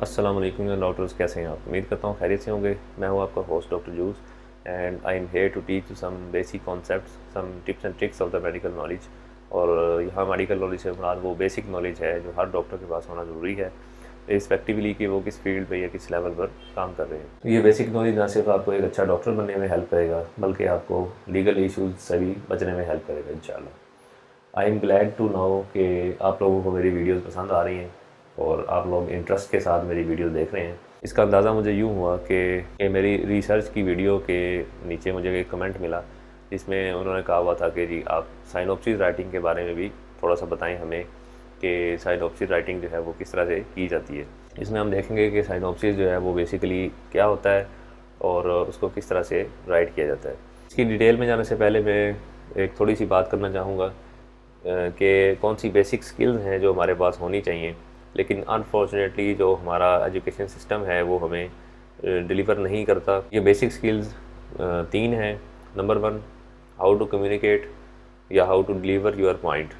अस्सलाम वालेकुम डॉक्टर्स, कैसे हैं आप? उम्मीद करता हूँ खैरियत से होंगे। मैं हूँ आपका host doctor Juice and I am here to teach you some basic concepts, some tips and tricks of the medical knowledge. और यहाँ मेडिकल नॉलेज से मुराद वो बेसिक नॉलेज है जो हर डॉक्टर के पास होना ज़रूरी है, रिस्पेक्टिवली कि वो किस फील्ड पे या किस लेवल पर काम कर रहे हैं। तो ये बेसिक नॉलेज ना सिर्फ आपको एक अच्छा डॉक्टर बनने में हेल्प करेगा, बल्कि आपको लीगल इश्यूज से भी बचने में हेल्प करेगा इंशाल्लाह। I am glad to know कि आप लोगों को मेरी वीडियोस पसंद आ रही हैं और आप लोग इंटरेस्ट के साथ मेरी वीडियो देख रहे हैं। इसका अंदाज़ा मुझे यूँ हुआ कि मेरी रिसर्च की वीडियो के नीचे मुझे एक कमेंट मिला जिसमें उन्होंने कहा हुआ था कि जी आप साइनॉप्सिस राइटिंग के बारे में भी थोड़ा सा बताएं हमें कि साइनॉप्सिस राइटिंग जो है वो किस तरह से की जाती है। इसमें हम देखेंगे कि साइनॉप्सिस जो है वो बेसिकली क्या होता है और उसको किस तरह से राइट किया जाता है। इसकी डिटेल में जाने से पहले मैं एक थोड़ी सी बात करना चाहूँगा कि कौन सी बेसिक स्किल्स हैं जो हमारे पास होनी चाहिए, लेकिन अनफॉर्चुनेटली जो हमारा एजुकेशन सिस्टम है वो हमें डिलीवर नहीं करता। ये बेसिक स्किल्स तीन हैं। नंबर 1, हाउ टू कम्युनिकेट या how to deliver your point.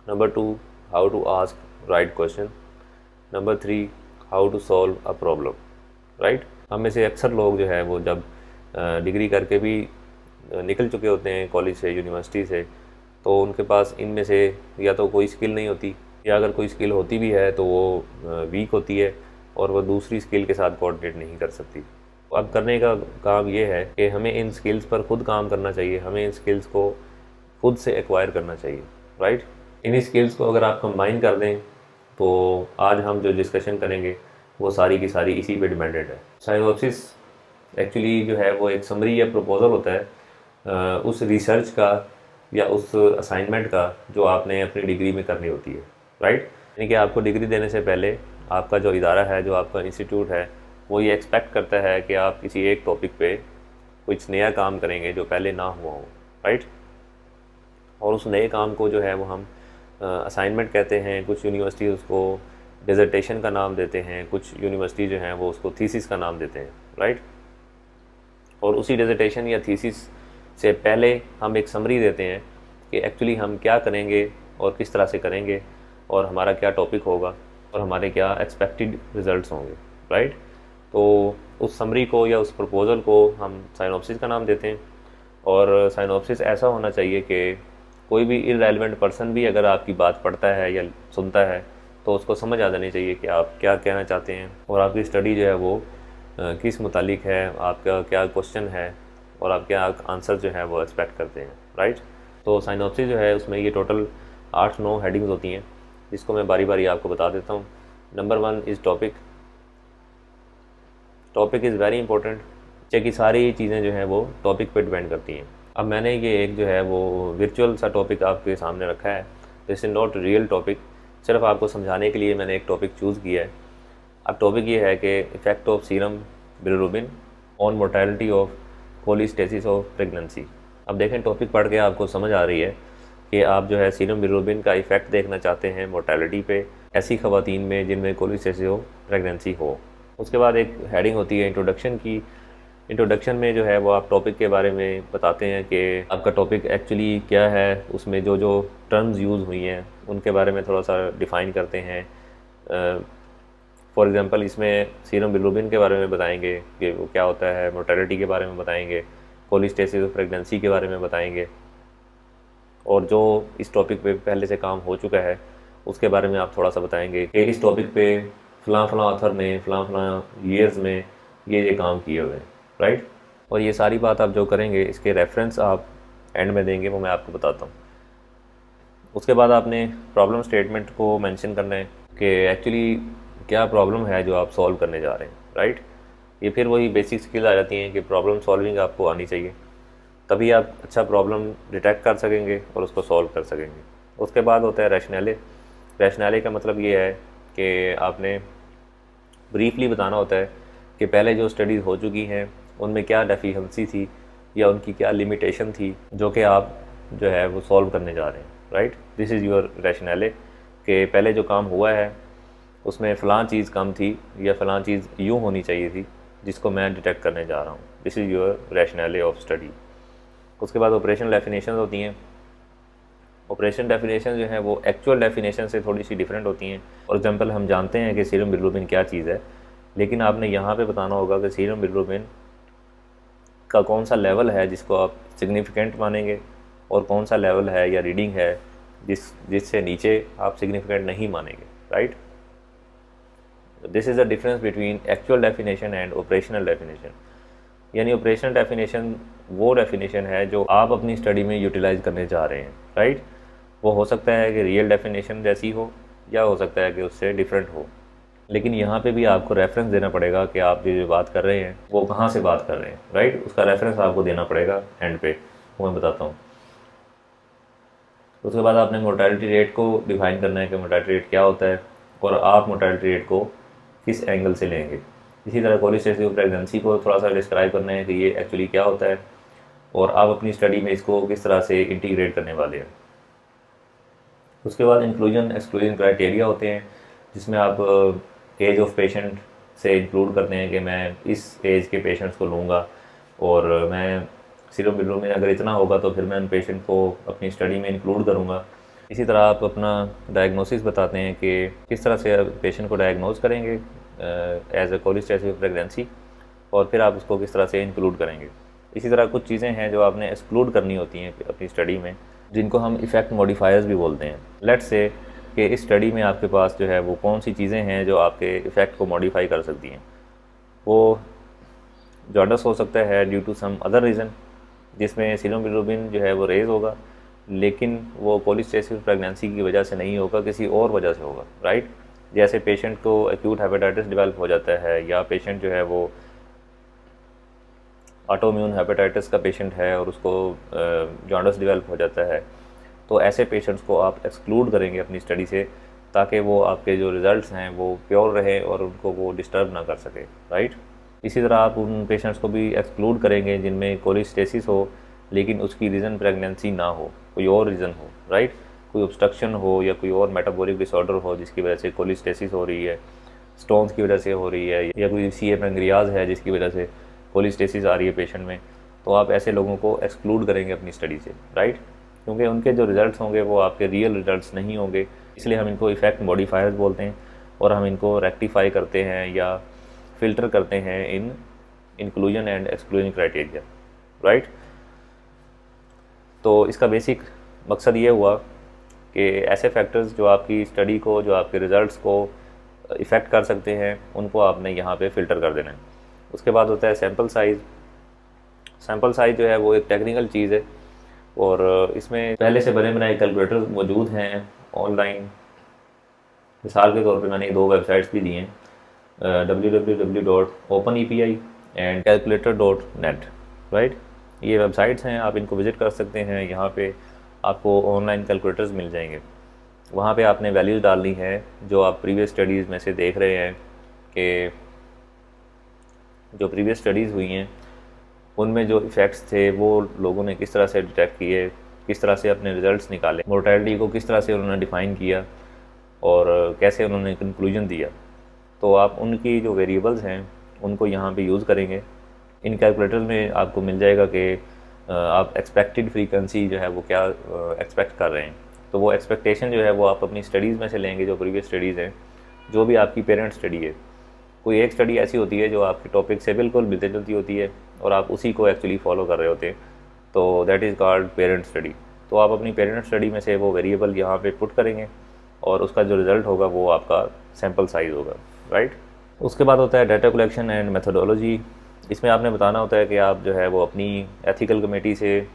Number 2, how to ask right question. Number 3, how to solve a problem. Right, हम में से अक्सर लोग जो है वो जब डिग्री करके भी निकल चुके होते हैं कॉलेज से, यूनिवर्सिटी से, तो उनके पास इनमें से या तो कोई स्किल नहीं होती, या अगर कोई स्किल होती भी है तो वो वीक होती है और वह दूसरी स्किल के साथ कोऑर्डिनेट नहीं कर सकती। अब करने का काम ये है कि हमें इन स्किल्स पर खुद काम करना चाहिए, हमें इन स्किल्स को खुद से एक्वायर करना चाहिए। राइट, इन्हीं स्किल्स को अगर आप कंबाइन कर दें तो आज हम जो डिस्कशन करेंगे वो सारी की सारी इसी पे डिपेंडेंट है। साइनोप्सिस एक्चुअली जो है वो एक समरी या प्रपोजल होता है उस रिसर्च का या उस असाइनमेंट का जो आपने अपनी डिग्री में करनी होती है। राइट, यानी कि आपको डिग्री देने से पहले आपका जो इदारा है, जो आपका इंस्टीट्यूट है, वो ये एक्सपेक्ट करता है कि आप किसी एक टॉपिक पे कुछ नया काम करेंगे जो पहले ना हुआ हो। राइट, और उस नए काम को जो है वो हम असाइनमेंट कहते हैं। कुछ यूनिवर्सिटी उसको डिसर्टेशन का नाम देते हैं, कुछ यूनिवर्सिटी जो हैं वो उसको थीसिस का नाम देते हैं। राइट, और उसी डिसर्टेशन या थीसिस से पहले हम एक समरी देते हैं कि एक्चुअली हम क्या करेंगे और किस तरह से करेंगे और हमारा क्या टॉपिक होगा और हमारे क्या एक्सपेक्टेड रिजल्ट्स होंगे। राइट, तो उस समरी को या उस प्रपोज़ल को हम साइनॉप्सिस का नाम देते हैं। और साइनॉप्सिस ऐसा होना चाहिए कि कोई भी इररेलेवेंट पर्सन भी अगर आपकी बात पढ़ता है या सुनता है तो उसको समझ आ जानी चाहिए कि आप क्या कहना चाहते हैं और आपकी स्टडी जो है वो किस मुतालिक है, आपका क्या क्वेश्चन है और आप क्या आंसर जो है वो एक्सपेक्ट करते हैं। राइट, तो साइनॉप्सिस जो है उसमें ये टोटल 8-9 हेडिंग्स होती हैं जिसको मैं बारी बारी आपको बता देता हूँ। Number 1 is topic. Topic is very important. बच्चे की सारी चीज़ें जो हैं वो टॉपिक पे डिपेंड करती हैं। अब मैंने ये एक जो है वो वर्चुअल सा टॉपिक आपके सामने रखा है, this is not real topic, सिर्फ आपको समझाने के लिए मैंने एक टॉपिक चूज़ किया है। अब टॉपिक ये है कि effect of serum bilirubin on mortality of कोलिस्टेसिस of pregnancy. अब देखें, टॉपिक पढ़ के आपको समझ आ रही है कि आप जो है सीरम बिलिरुबिन का इफ़ेक्ट देखना चाहते हैं मोर्टेलिटी पे ऐसी ख़वातीन में जिनमें कोलिस्टेसिस ऑफ प्रेगनेंसी हो। उसके बाद एक हेडिंग होती है इंट्रोडक्शन की। इंट्रोडक्शन में जो है वो आप टॉपिक के बारे में बताते हैं कि आपका टॉपिक एक्चुअली क्या है, उसमें जो जो टर्म्स यूज़ हुई हैं उनके बारे में थोड़ा सा डिफ़ाइन करते हैं। फॉर एग्ज़ाम्पल इसमें सीरम बिलिरुबिन के बारे में बताएंगे कि वो क्या होता है, मोर्टेलिटी के बारे में बताएंगे, कोलिस्टेसिस ऑफ प्रेगनेंसी के बारे में बताएंगे, और जो इस टॉपिक पे पहले से काम हो चुका है उसके बारे में आप थोड़ा सा बताएंगे कि इस टॉपिक पे फ़लाँ फ़लाँ ऑथर ने फ़लाँ ईयर्स में ये काम किए हुए हैं। राइट, और ये सारी बात आप जो करेंगे इसके रेफरेंस आप एंड में देंगे, वो मैं आपको बताता हूँ। उसके बाद आपने प्रॉब्लम स्टेटमेंट को मेंशन करना है कि एक्चुअली क्या प्रॉब्लम है जो आप सॉल्व करने जा रहे हैं। राइट, ये फिर वही बेसिक स्किल आ जाती हैं कि प्रॉब्लम सॉल्विंग आपको आनी चाहिए, तभी आप अच्छा प्रॉब्लम डिटेक्ट कर सकेंगे और उसको सॉल्व कर सकेंगे। उसके बाद होता है रैशनैले। रैशनैले का मतलब ये है कि आपने ब्रीफली बताना होता है कि पहले जो स्टडीज़ हो चुकी हैं उनमें क्या डेफिशिएंसी थी या उनकी क्या लिमिटेशन थी जो कि आप जो है वो सॉल्व करने जा रहे हैं। राइट, दिस इज़ योर रैशनैले कि पहले जो काम हुआ है उसमें फ़लाँ चीज़ कम थी या फ़लाँ चीज़ यूँ होनी चाहिए थी जिसको मैं डिटेक्ट करने जा रहा हूँ। This is your rationale of study. उसके बाद ऑपरेशनल डेफिनेशन होती हैं ऑपरेशन डेफिनेशन जो है वो एक्चुअल डेफिनेशन से थोड़ी सी डिफरेंट होती हैं। फॉर एग्जांपल हम जानते हैं कि सीरम बिलिरुबिन क्या चीज़ है, लेकिन आपने यहाँ पे बताना होगा कि सीरम बिलिरुबिन का कौन सा लेवल है जिसको आप सिग्निफिकेंट मानेंगे और कौन सा लेवल है या रीडिंग है जिससे नीचे आप सिग्निफिकेंट नहीं मानेंगे, right. This is the difference between actual definition and operational definition. यानी ऑपरेशनल डेफिनेशन वो डेफिनेशन है जो आप अपनी स्टडी में यूटिलाइज करने जा रहे हैं, राइट। वो हो सकता है कि रियल डेफिनेशन जैसी हो या हो सकता है कि उससे डिफरेंट हो, लेकिन यहाँ पे भी आपको रेफरेंस देना पड़ेगा कि आप जो बात कर रहे हैं वो कहाँ से बात कर रहे हैं, राइट। उसका रेफरेंस आपको देना पड़ेगा एंड पे, वो मैं बताता हूँ। उसके बाद आपने मोर्टेलिटी रेट को डिफाइन करना है कि मोर्टेलिटी रेट क्या होता है और आप मोर्टेलिटी रेट को किस एंगल से लेंगे। इसी तरह कोलिस्टेसिस प्रेगनेंसी को थोड़ा सा डिस्क्राइब करना है कि ये एक्चुअली क्या होता है और आप अपनी स्टडी में इसको किस तरह से इंटीग्रेट करने वाले हैं। उसके बाद इंक्लूजन एक्सक्लूजन क्राइटेरिया होते हैं, जिसमें आप एज ऑफ पेशेंट से इंक्लूड करते हैं कि मैं इस एज के पेशेंट्स को लूँगा और मैं सीरम बिलिरुबिन अगर इतना होगा तो फिर मैं उन पेशेंट को अपनी स्टडी में इंक्लूड करूँगा। इसी तरह आप अपना डायग्नोसिस बताते हैं कि किस तरह से पेशेंट को डायग्नोज करेंगे एज ए कोलिस्टेसिस प्रेगनेंसी और फिर आप उसको किस तरह से इंक्लूड करेंगे। इसी तरह कुछ चीज़ें हैं जो आपने एक्सक्लूड करनी होती हैं अपनी स्टडी में, जिनको हम इफ़ेक्ट मॉडिफायर्स भी बोलते हैं। लेट्स से कि इस स्टडी में आपके पास जो है वो कौन सी चीज़ें हैं जो आपके इफ़ेक्ट को मॉडिफाई कर सकती हैं। वो जॉन्डिस हो सकता है due to some other reason, जिसमें सीरम बिलिरुबिन जो है वो रेज़ होगा, लेकिन वो कोलिस्टेसिस प्रेगनेंसी की वजह से नहीं होगा, किसी और वजह से होगा, राइट। जैसे पेशेंट को एक्यूट हेपेटाइटिस डेवलप हो जाता है या पेशेंट जो है वो ऑटोइम्यून हेपेटाइटिस का पेशेंट है और उसको जॉन्डिस डेवलप हो जाता है, तो ऐसे पेशेंट्स को आप एक्सक्लूड करेंगे अपनी स्टडी से ताकि वो आपके जो रिज़ल्ट्स हैं वो प्योर रहें और उनको वो डिस्टर्ब ना कर सके, राइट। इसी तरह आप उन पेशेंट्स को भी एक्सक्लूड करेंगे जिनमें कोलिस्टेसिस हो लेकिन उसकी रीज़न प्रेगनेंसी ना हो, कोई और रीज़न हो, राइट। कोई ऑब्स्ट्रक्शन हो या कोई और मेटाबॉलिक डिसऑर्डर हो जिसकी वजह से कोलिस्टेसिस हो रही है, स्टोन्स की वजह से हो रही है, या कोई सीए पैंक्रियाज है जिसकी वजह से कोलिस्टेसिस आ रही है पेशेंट में, तो आप ऐसे लोगों को एक्सक्लूड करेंगे अपनी स्टडी से, राइट। क्योंकि उनके जो रिज़ल्ट्स होंगे वो आपके रियल रिज़ल्ट्स नहीं होंगे, इसलिए हम इनको इफ़ेक्ट मॉडिफायर्स बोलते हैं और हम इनको रेक्टिफाई करते हैं या फ़िल्टर करते हैं in inclusion and exclusion criteria, right. तो इसका बेसिक मकसद ये हुआ कि ऐसे फैक्टर्स जो आपकी स्टडी को, जो आपके रिज़ल्ट्स को इफ़ेक्ट कर सकते हैं, उनको आपने यहाँ पे फ़िल्टर कर देना है। उसके बाद होता है सैम्पल साइज़। सैम्पल साइज़ जो है वो एक टेक्निकल चीज़ है और इसमें पहले से बने बनाए कैलकुलेटर मौजूद हैं ऑनलाइन। मिसाल के तौर पे मैंने 2 वेबसाइट्स भी दी हैं, www.openepi एंड calculator.net, राइट। ये वेबसाइट्स हैं, आप इनको विज़िट कर सकते हैं। यहाँ पे आपको ऑनलाइन कैलकुलेटर्स मिल जाएंगे। वहाँ पे आपने वैल्यूज़ डालनी है जो आप प्रीवियस स्टडीज़ में से देख रहे हैं कि जो प्रीवियस स्टडीज़ हुई हैं उनमें जो इफ़ेक्ट्स थे वो लोगों ने किस तरह से डिटेक्ट किए, किस तरह से अपने रिज़ल्ट्स निकाले, मोर्टेलिटी को किस तरह से उन्होंने डिफ़ाइन किया और कैसे उन्होंने कंक्लूजन दिया। तो आप उनकी जो वेरिएबल्स हैं उनको यहाँ पे यूज़ करेंगे। इन कैलकुलेटर में आपको मिल जाएगा कि आप एक्सपेक्टेड फ्रीक्वेंसी जो है वो क्या एक्सपेक्ट कर रहे हैं। तो वो एक्सपेक्टेशन जो है वो आप अपनी स्टडीज़ में से लेंगे, जो प्रीवियस स्टडीज़ हैं, जो भी आपकी पेरेंट स्टडी है। कोई एक स्टडी ऐसी होती है जो आपके टॉपिक से बिल्कुल मिलती जुलती होती है और आप उसी को एक्चुअली फॉलो कर रहे होते हैं, तो that is called parent study. तो आप अपनी पेरेंट स्टडी में से वो वेरिएबल यहाँ पे पुट करेंगे और उसका जो रिज़ल्ट होगा वो आपका सैम्पल साइज़ होगा, राइट। उसके बाद होता है डाटा कलेक्शन एंड मेथोडोलॉजी। इसमें आपने बताना होता है कि आप जो है वो अपनी एथिकल कमेटी से,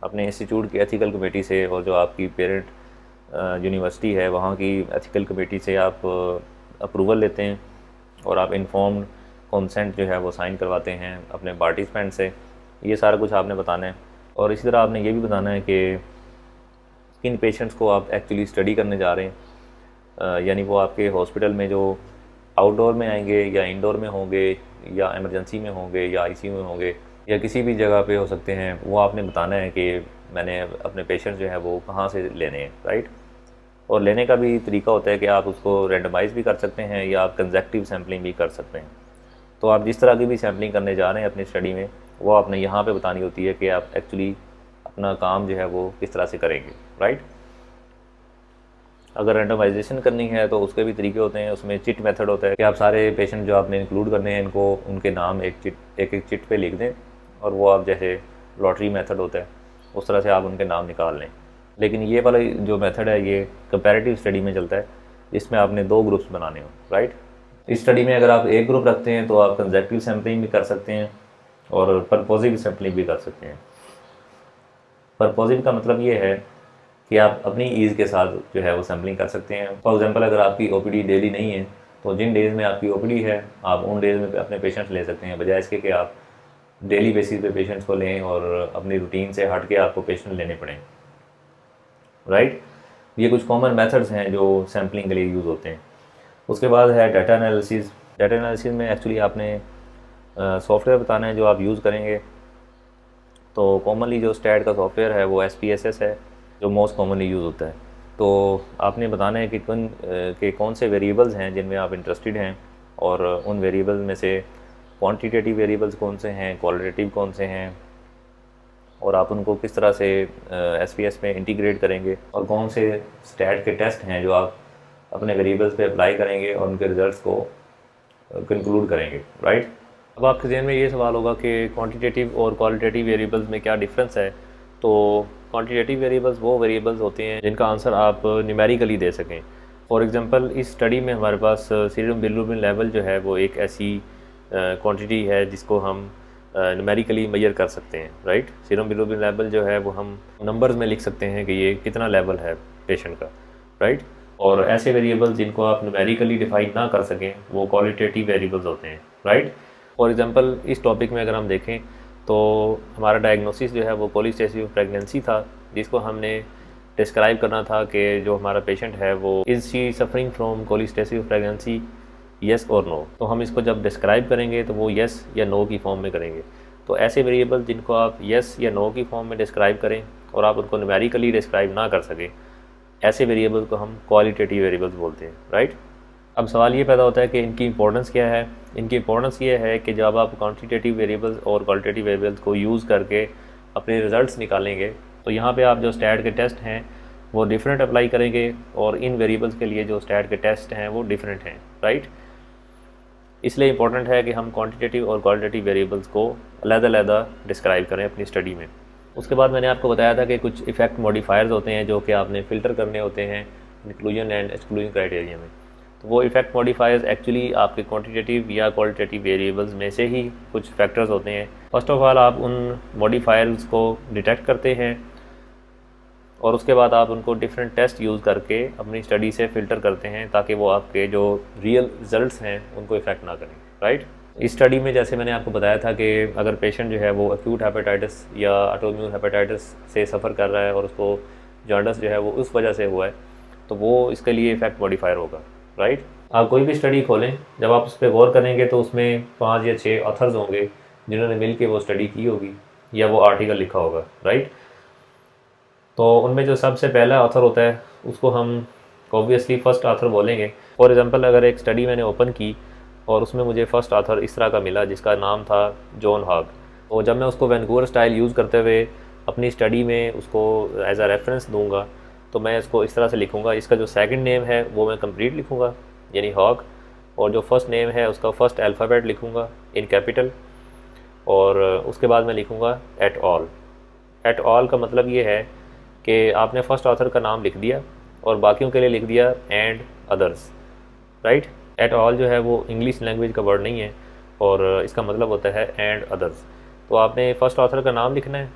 अपने इंस्टीट्यूट की एथिकल कमेटी से और जो आपकी पेरेंट यूनिवर्सिटी है वहाँ की एथिकल कमेटी से आप अप्रूवल लेते हैं और आप इन्फॉर्म्ड कंसेंट जो है वो साइन करवाते हैं अपने पार्टिसिपेंट से। ये सारा कुछ आपने बताना है। और इसी तरह आपने ये भी बताना है कि किन पेशेंट्स को आप एक्चुअली स्टडी करने जा रहे हैं, यानी वो आपके हॉस्पिटल में जो आउटडोर में आएंगे या इंडोर में होंगे या इमरजेंसी में होंगे या आईसीयू में होंगे या किसी भी जगह पे हो सकते हैं, वो आपने बताना है कि मैंने अपने पेशेंट जो है वो कहाँ से लेने हैं, राइट। और लेने का भी तरीका होता है कि आप उसको रेंडमाइज़ भी कर सकते हैं या आप कंजेक्टिव सैम्पलिंग भी कर सकते हैं। तो आप जिस तरह की भी सैम्पलिंग करने जा रहे हैं अपनी स्टडी में, वो आपने यहाँ पे बतानी होती है कि आप एक्चुअली अपना काम जो है वो किस तरह से करेंगे, राइट। अगर रैंडमाइजेशन करनी है तो उसके भी तरीके होते हैं। उसमें चिट मेथड होता है कि आप सारे पेशेंट जो आपने इंक्लूड करने हैं इनको उनके नाम एक चिट पे लिख दें, और वो आप जैसे लॉटरी मेथड होता है उस तरह से आप उनके नाम निकाल लें। लेकिन ये वाला जो मेथड है ये कंपैरेटिव स्टडी में चलता है, इसमें आपने 2 ग्रुप्स बनाने हो, राइट। इस स्टडी में अगर आप एक ग्रुप रखते हैं तो आप कंजेक्टिव सैम्पलिंग भी कर सकते हैं और परपोजिव सैम्पलिंग भी कर सकते हैं। परपोजिव का मतलब ये है कि आप अपनी ईज़ के साथ जो है वो सैम्पलिंग कर सकते हैं। फॉर एग्जांपल अगर आपकी ओपीडी डेली नहीं है तो जिन डेज़ में आपकी ओपीडी है आप उन डेज़ में अपने पेशेंट्स ले सकते हैं, बजाय इसके कि आप डेली बेसिस पे पेशेंट्स को लें और अपनी रूटीन से हट के आपको पेशेंट लेने पड़ें, राइट। ये कुछ कॉमन मेथड्स हैं जो सैम्पलिंग के लिए यूज़ होते हैं। उसके बाद है डाटा एनालिसिस। डाटा एनालिसिस में एक्चुअली आपने सॉफ्टवेयर बताना है जो आप यूज़ करेंगे। तो कॉमनली जो स्टैट का सॉफ्टवेयर है वो SPSS है जो मोस्ट कॉमनली यूज़ होता है। तो आपने बताना है कि कौन से वेरिएबल्स हैं जिनमें आप इंटरेस्टेड हैं, और उन वेरिएबल्स में से क्वांटिटेटिव वेरिएबल्स कौन से हैं, क्वालिटेटिव कौन से हैं, और आप उनको किस तरह से SPS में इंटीग्रेट करेंगे, और कौन से स्टैट के टेस्ट हैं जो आप अपने वेरिएबल्स पे अप्लाई करेंगे और उनके रिजल्ट्स को कंक्लूड करेंगे, राइट। अब आपके जहन में ये सवाल होगा कि क्वांटिटेटिव और क्वालिटेटिव वेरिएबल्स में क्या डिफरेंस है। तो क्वांटिटेटिव वेरिएबल्स वो वेरिएबल्स होते हैं जिनका आंसर आप न्यूमेरिकली दे सकें। फॉर एग्जांपल इस स्टडी में हमारे पास सीरम बिलिरुबिन लेवल जो है वो एक ऐसी क्वांटिटी है जिसको हम न्यूमेरिकली मेजर कर सकते हैं, राइट। सीरम बिलिरुबिन लेवल जो है वो हम नंबर्स में लिख सकते हैं कि ये कितना लेवल है पेशेंट का, राइट। और ऐसे वेरिएबल्स जिनको आप न्यूमेरिकली डिफाइन ना कर सकें वो क्वालिटेटिव वेरिएबल्स होते हैं, राइट। फॉर एग्जांपल इस टॉपिक में अगर हम देखें तो हमारा डायग्नोसिस जो है वो पॉलीस्टेसिस प्रेगनेंसी था, जिसको हमने डिस्क्राइब करना था कि जो हमारा पेशेंट है वो is she suffering from polycystic pregnancy, yes और नो। तो हम इसको जब डिस्क्राइब करेंगे तो वो येस या नो की फॉर्म में करेंगे। तो ऐसे वेरिएबल जिनको आप येस या नो की फॉर्म में डिस्क्राइब करें और आप उनको न्यूमेरिकली डिस्क्राइब ना कर सकें, ऐसे वेरिएबल को हम क्वालिटेटिव वेरिएबल्स बोलते हैं, राइट। अब सवाल ये पैदा होता है कि इनकी इंपॉर्टेंस क्या है। इनकी इंपॉर्टेंस ये है कि जब आप क्वांटिटेटिव वेरिएबल्स और क्वालिटेटिव वेरिएबल्स को यूज़ करके अपने रिजल्ट्स निकालेंगे तो यहाँ पे आप जो स्टैट के टेस्ट हैं वो डिफरेंट अप्लाई करेंगे, और इन वेरिएबल्स के लिए जो स्टैट के टेस्ट हैं वो डिफरेंट हैं, राइट। इसलिए इंपॉर्टेंट है कि हम क्वांटिटेटिव और क्वालिटेटिव वेरिएबल्स को अलग-अलग डिस्क्राइब करें अपनी स्टडी में। उसके बाद मैंने आपको बताया था कि कुछ इफ़ेक्ट मॉडिफायर्स होते हैं जो कि आपने फ़िल्टर करने होते हैं इंक्लूजन एंड एक्सक्लूजन क्राइटेरिया में। तो वो इफ़ेक्ट मॉडिफायर्स एक्चुअली आपके क्वांटिटेटिव या क्वालिटेटिव वेरिएबल्स में से ही कुछ फैक्टर्स होते हैं। फर्स्ट ऑफ ऑल आप उन मॉडिफायर्स को डिटेक्ट करते हैं और उसके बाद आप उनको डिफरेंट टेस्ट यूज़ करके अपनी स्टडी से फ़िल्टर करते हैं ताकि वो आपके जो रियल रिजल्ट्स हैं उनको इफ़ेक्ट ना करें, राइट। इस स्टडी में जैसे मैंने आपको बताया था कि अगर पेशेंट जो है वो एक्यूट हेपेटाइटिस या ऑटोइम्यून हेपेटाइटिस से सफ़र कर रहा है और उसको जॉन्डिस जो है वो उस वजह से हुआ है, तो वो इसके लिए इफ़ेक्ट मॉडिफायर होगा, राइट। आप कोई भी स्टडी खोलें, जब आप उस पर गौर करेंगे तो उसमें 5 या 6 ऑथर्स होंगे जिन्होंने मिल के वो स्टडी की होगी या वो आर्टिकल लिखा होगा, राइट। तो उनमें जो सबसे पहला ऑथर होता है उसको हम ऑब्वियसली फ़र्स्ट ऑथर बोलेंगे। फॉर एग्जांपल अगर एक स्टडी मैंने ओपन की और उसमें मुझे फ़र्स्ट ऑथर इस तरह का मिला जिसका नाम था जॉन हॉग, तो जब मैं उसको वैनकूवर स्टाइल यूज़ करते हुए अपनी स्टडी में उसको एज अ रेफरेंस दूंगा तो मैं इसको इस तरह से लिखूँगा। इसका जो सेकंड नेम है वो मैं कंप्लीट लिखूँगा यानी हॉग, और जो फर्स्ट नेम है उसका फर्स्ट अल्फ़ाबेट लिखूँगा इन कैपिटल, और उसके बाद मैं लिखूँगा एट ऑल। एट ऑल का मतलब ये है कि आपने फ़र्स्ट ऑथर का नाम लिख दिया और बाकियों के लिए लिख दिया and others, right. At all जो है वो इंग्लिश लैंग्वेज का वर्ड नहीं है और इसका मतलब होता है एंड अदर्स। तो आपने फ़र्स्ट ऑथर का नाम लिखना है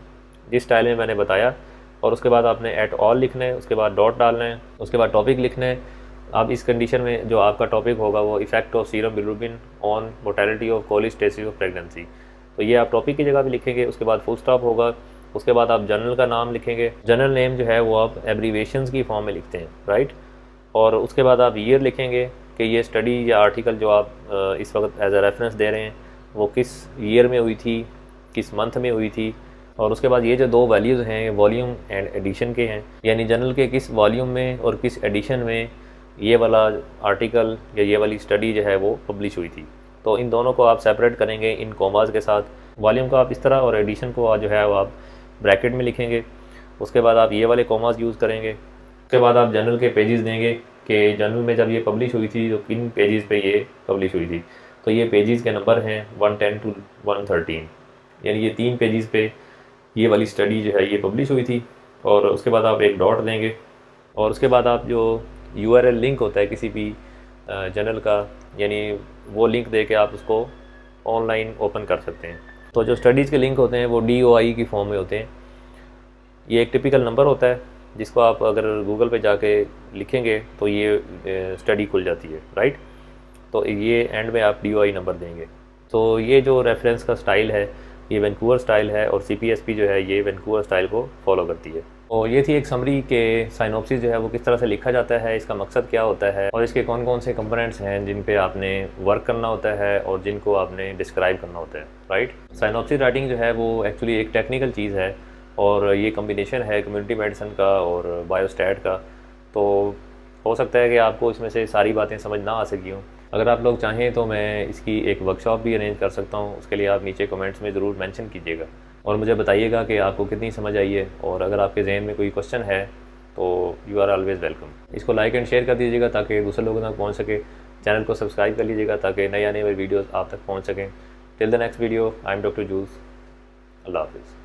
जिस स्टाइल में मैंने बताया, और उसके बाद आपने एट ऑल लिखना है, उसके बाद डॉट डालना है, उसके बाद टॉपिक लिखना है। आप इस कंडीशन में जो आपका टॉपिक होगा वो effect of serum bilirubin on mortality of कोलिस्टेसिस of pregnancy, तो ये आप टॉपिक की जगह भी लिखेंगे। उसके बाद फुल स्टॉप होगा, उसके बाद आप जर्नल का नाम लिखेंगे। जर्नल नेम जो है वो आप एब्रीवेशंस की फॉर्म में लिखते हैं, राइट। और उसके बाद आप ईयर लिखेंगे कि ये स्टडी या आर्टिकल जो आप इस वक्त एज अ रेफरेंस दे रहे हैं वो किस ईयर में हुई थी, किस मंथ में हुई थी। और उसके बाद ये जो 2 वैल्यूज़ हैं वॉल्यूम एंड एडिशन के हैं, यानी जर्नल के किस वॉल्यूम में और किस एडिशन में ये वाला आर्टिकल या ये वाली स्टडी जो है वो पब्लिश हुई थी। तो इन दोनों को आप सेपरेट करेंगे इन कॉमास के साथ। वॉल्यूम को आप इस तरह और एडिशन को जो है वो आप ब्रैकेट में लिखेंगे, उसके बाद आप ये वाले कॉमास यूज़ करेंगे, उसके बाद आप जर्नल के पेजेस देंगे कि जर्नल में जब ये पब्लिश हुई थी तो किन पेजेस पे ये पब्लिश हुई थी। तो ये पेजेस के नंबर हैं 110 टू 113, यानी ये 3 पेजेस पे ये वाली स्टडी जो है ये पब्लिश हुई थी। और उसके बाद आप एक डॉट देंगे और उसके बाद आप जो URL लिंक होता है किसी भी जर्नल का, यानी वो लिंक दे के आप उसको ऑनलाइन ओपन कर सकते हैं। तो जो स्टडीज़ के लिंक होते हैं वो DOI की फॉर्म में होते हैं। ये एक टिपिकल नंबर होता है जिसको आप अगर गूगल पे जाके लिखेंगे तो ये स्टडी खुल जाती है, राइट। तो ये एंड में आप DOI नंबर देंगे। तो ये जो रेफरेंस का स्टाइल है ये वैंकूवर स्टाइल है और CPSP जो है ये वैंकूवर स्टाइल को फॉलो करती है। और ये थी एक समरी के साइनॉप्सिस जो है वो किस तरह से लिखा जाता है, इसका मकसद क्या होता है और इसके कौन कौन से कंपोनेंट्स हैं जिन पे आपने वर्क करना होता है और जिनको आपने डिस्क्राइब करना होता है, राइट। साइनॉप्सिस राइटिंग जो है वो एक्चुअली एक टेक्निकल चीज़ है और ये कम्बिनेशन है कम्युनिटी मेडिसिन का और बायोस्टैट का। तो हो सकता है कि आपको इसमें से सारी बातें समझ ना आ सकी हों। अगर आप लोग चाहें तो मैं इसकी एक वर्कशॉप भी अरेंज कर सकता हूँ, उसके लिए आप नीचे कमेंट्स में ज़रूर मेंशन कीजिएगा और मुझे बताइएगा कि आपको कितनी समझ आई है। और अगर आपके जहन में कोई क्वेश्चन है तो यू आर ऑलवेज़ वेलकम। इसको लाइक एंड शेयर कर दीजिएगा ताकि दूसरे लोगों तक पहुँच सके। चैनल को सब्सक्राइब कर लीजिएगा ताकि नए आने वाली वीडियोज़ आप तक पहुँच सकें। Till the next video, I am doctor Juice. अल्लाह हाफिज़।